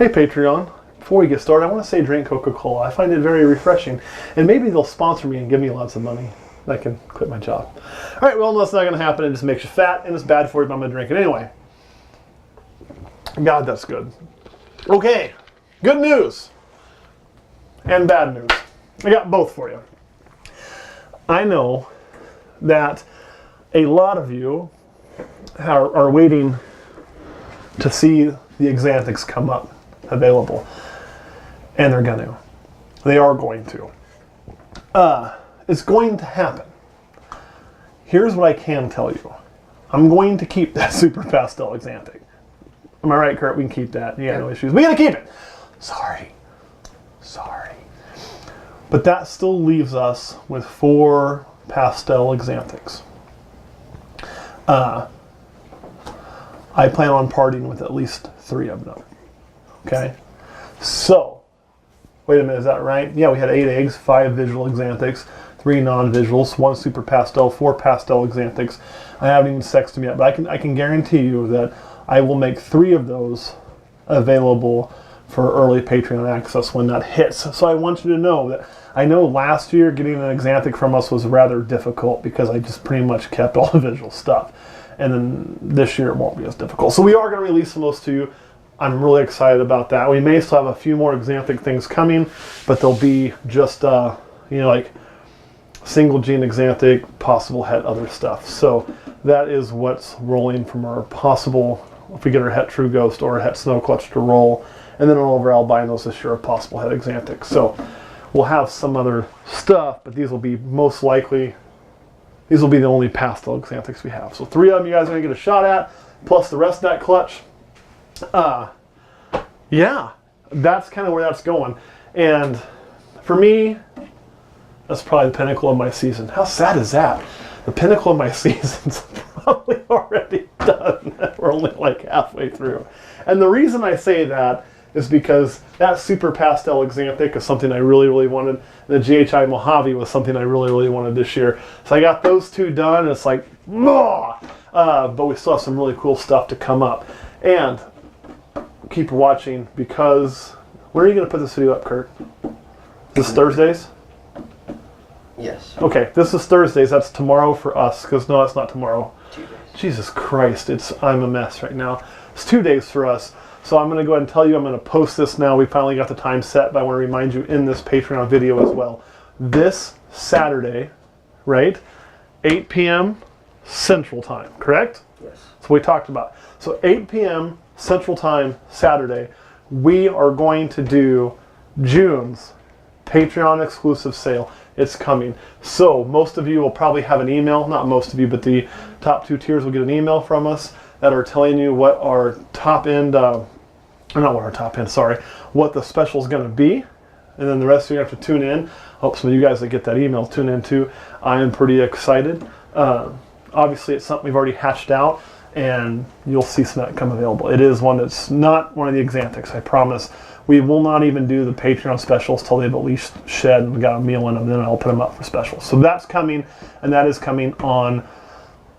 Hey Patreon, before we get started, I want to say drink Coca-Cola. I find it very refreshing. And maybe they'll sponsor me and give me lots of money. I can quit my job. All right, well, no, that's not going to happen. It just makes you fat, and it's bad for you, but I'm going to drink it anyway. God, that's good. Okay, good news and bad news. I got both for you. I know that a lot of you are waiting to see the Exantics come up available, and they're gonna. They are going to. It's going to happen. Here's what I can tell you. I'm going to keep that Super Pastel Exantic. Am I right, Kurt? We can keep that. Yeah, no issues. We gotta keep it. Sorry. But that still leaves us with 4 pastel Exantics. I plan on partying with at least 3 of them. Okay? So, wait a minute, is that right? Yeah, we had 8 eggs, 5 visual Exantics, 3 non-visuals, 1 super pastel, 4 pastel Exantics. I haven't even sexed them yet, but I can guarantee you that I will make 3 of those available for early Patreon access when that hits. So I want you to know that I know last year getting an Exantic from us was rather difficult because I just pretty much kept all the visual stuff. And then this year it won't be as difficult. So we are going to release those to you. I'm really excited about that. We may still have a few more Exantic things coming, but they'll be just, like single gene Exantic, possible het other stuff. So that is what's rolling from our possible, if we get our het True Ghost or a het Snow Clutch to roll. And then over albinos this year, a possible het Exantic. So we'll have some other stuff, but these will be most likely, these will be the only pastel Exantics we have. So 3 of them you guys are going to get a shot at, plus the rest of that clutch. Yeah, that's kind of where that's going. And for me, that's probably the pinnacle of my season. How sad is that? The pinnacle of my season's probably already done. We're only like halfway through. And the reason I say that is because that Super Pastel Exantic is something I really, really wanted. And the GHI Mojave was something I really, really wanted this year. So I got those 2 done, and it's like, but we still have some really cool stuff to come up. And keep watching, because when are you going to put this video up, Kurt? This Thursdays? Yes. Okay, this is Thursdays. That's tomorrow for us, because no, that's not tomorrow. 2 days. Jesus Christ, I'm a mess right now. It's 2 days for us. So I'm going to go ahead and tell you I'm going to post this now. We finally got the time set, but I want to remind you in this Patreon video as well. This Saturday, right? 8 p.m. Central Time, correct? Yes. That's what we talked about. So 8 p.m. Central Time Saturday, we are going to do June's Patreon exclusive sale. It's coming. So most of you will probably have an email, not most of you, but the top 2 tiers will get an email from us that are telling you what our top end, what the special is going to be. And then the rest of you have to tune in. Hope some of you guys that get that email tune in too. I am pretty excited. Obviously, it's something we've already hatched out, and you'll see some of that come available. It is one that's not one of the Exantics, I promise. We will not even do the Patreon specials till they've at least shed and got a meal in them, then I'll put them up for specials. So that's coming, and that is coming on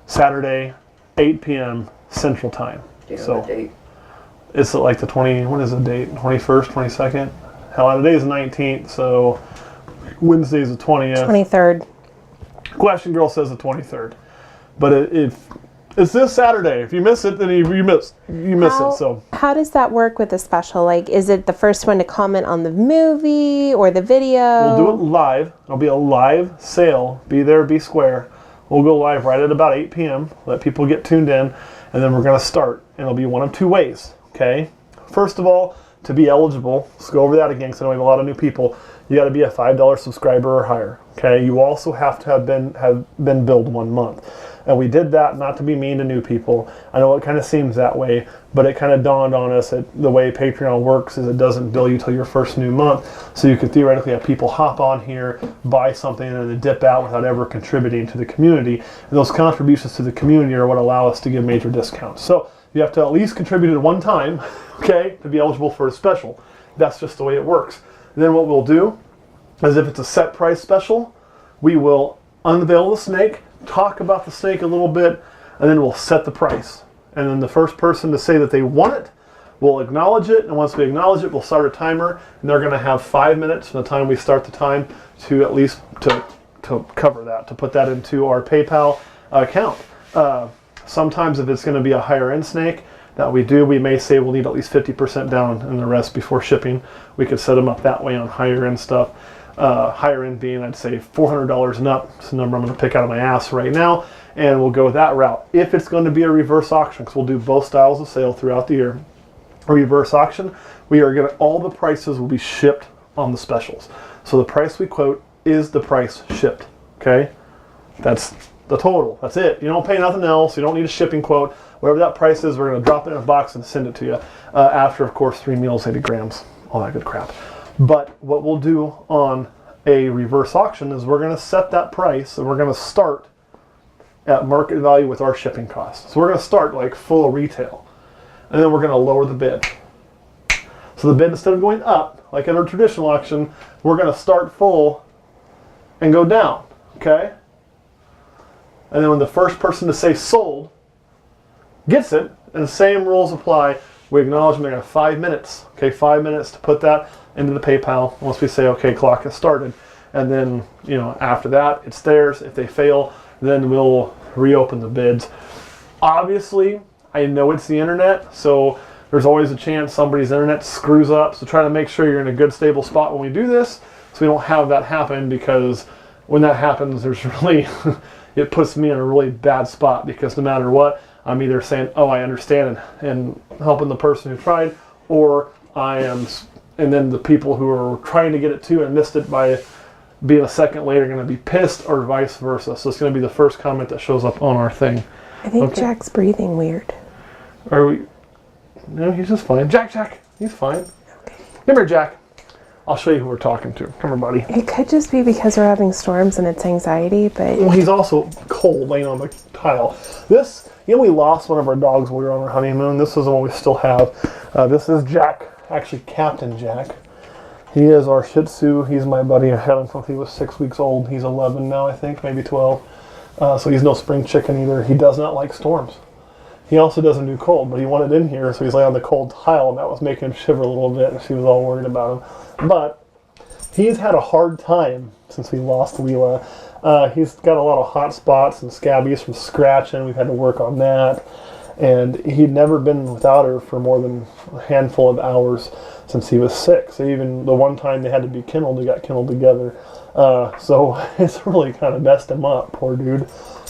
Saturday, 8 p.m. Central Time. Do you know So the date? it's like the 20, what is the date? 21st, 22nd? Hell, today is the 19th, so Wednesday is the 20th. 23rd. Question Girl says the 23rd. But it's this Saturday. If you miss it, then you miss it. So how does that work with the special? Like, is it the first one to comment on the movie or the video? we'll do it live. It'll be a live sale. Be there, be square. We'll go live right at about 8 p.m. Let people get tuned in, and then we're going to start. And it'll be one of 2 ways, okay? First of all, to be eligible, let's go over that again because I know we have a lot of new people. You got to be a $5 subscriber or higher, okay? You also have to have been billed 1 month. And we did that not to be mean to new people. I know it kind of seems that way, but it kind of dawned on us that the way Patreon works is it doesn't bill you till your first new month. So you could theoretically have people hop on here, buy something, and then dip out without ever contributing to the community. And those contributions to the community are what allow us to give major discounts. So you have to at least contribute at 1 time, okay, to be eligible for a special. That's just the way it works. And then what we'll do is if it's a set price special, we will unveil the snake, talk about the snake a little bit, and then we'll set the price. And then the first person to say that they want it We'll acknowledge it, and once we acknowledge it, we'll start a timer, and they're going to have 5 minutes from the time we start the time to at least to cover that, to put that into our PayPal account. Sometimes if it's going to be a higher end snake that we do, we may say we'll need at least 50% down and the rest before shipping. We could set them up that way on higher end stuff. Higher end being, I'd say $400 and up. It's a number I'm going to pick out of my ass right now, and we'll go that route. If it's going to be a reverse auction, because we'll do both styles of sale throughout the year, a reverse auction, we are going to, all the prices will be shipped on the specials. So the price we quote is the price shipped, okay? That's the total, that's it. You don't pay nothing else, you don't need a shipping quote. Whatever that price is, we're going to drop it in a box and send it to you. After, of course, 3 meals, 80 grams, all that good crap. But what we'll do on a reverse auction is we're going to set that price, and we're going to start at market value with our shipping costs. So we're going to start like full retail, and then we're going to lower the bid. So the bid, instead of going up like at our traditional auction, we're going to start full and go down, okay? And then when the first person to say sold gets it, and the same rules apply, we acknowledge them. They got 5 minutes, okay? 5 minutes to put that into the PayPal once we say, okay, clock has started. And then, you know, after that, it's theirs. If they fail, then we'll reopen the bids. Obviously, I know it's the internet, so there's always a chance somebody's internet screws up. So try to make sure you're in a good, stable spot when we do this, so we don't have that happen, because when that happens, there's really, it puts me in a really bad spot, because no matter what, I'm either saying, oh, I understand, and helping the person who tried, or I am, and then the people who are trying to get it too and missed it by being a second late are going to be pissed, or vice versa. So it's going to be the first comment that shows up on our thing. I think Okay. Jack's breathing weird. Are we? No, he's just fine. Jack, he's fine. Okay. Come here, Jack. I'll show you who we're talking to. Come here, buddy. It could just be because we're having storms and it's anxiety, but Well, he's also cold, laying on the tile. This, you know, we lost one of our dogs when we were on our honeymoon. This is the one we still have. This is Jack, actually Captain Jack. He is our Shih Tzu. He's my buddy. I had him since he was 6 weeks old. He's 11 now, I think, maybe 12. So he's no spring chicken either. He does not like storms. He also doesn't do cold, but he wanted in here, so he's laying on the cold tile, and that was making him shiver a little bit, and she was all worried about him. But he's had a hard time since we lost Leela. He's got a lot of hot spots and scabies from scratching. We've had to work on that. And he'd never been without her for more than a handful of hours since he was 6. So even the one time they had to be kenneled, we got kenneled together. So it's really kind of messed him up, poor dude.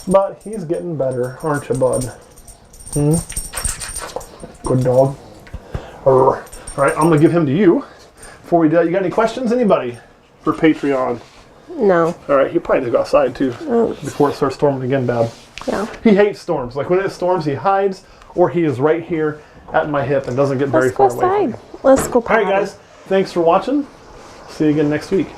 But he's getting better, aren't you, bud? Good dog. All right, I'm going to give him to you. Before we do that, you got any questions, anybody, for Patreon? no. All right, he probably needs to go outside, too, before it starts storming again bad. Yeah. He hates storms. Like when it storms, he hides, or he is right here at my hip and doesn't get very Let's go far away from me. outside. Let's go All right, potty. guys. Thanks for watching. See you again next week.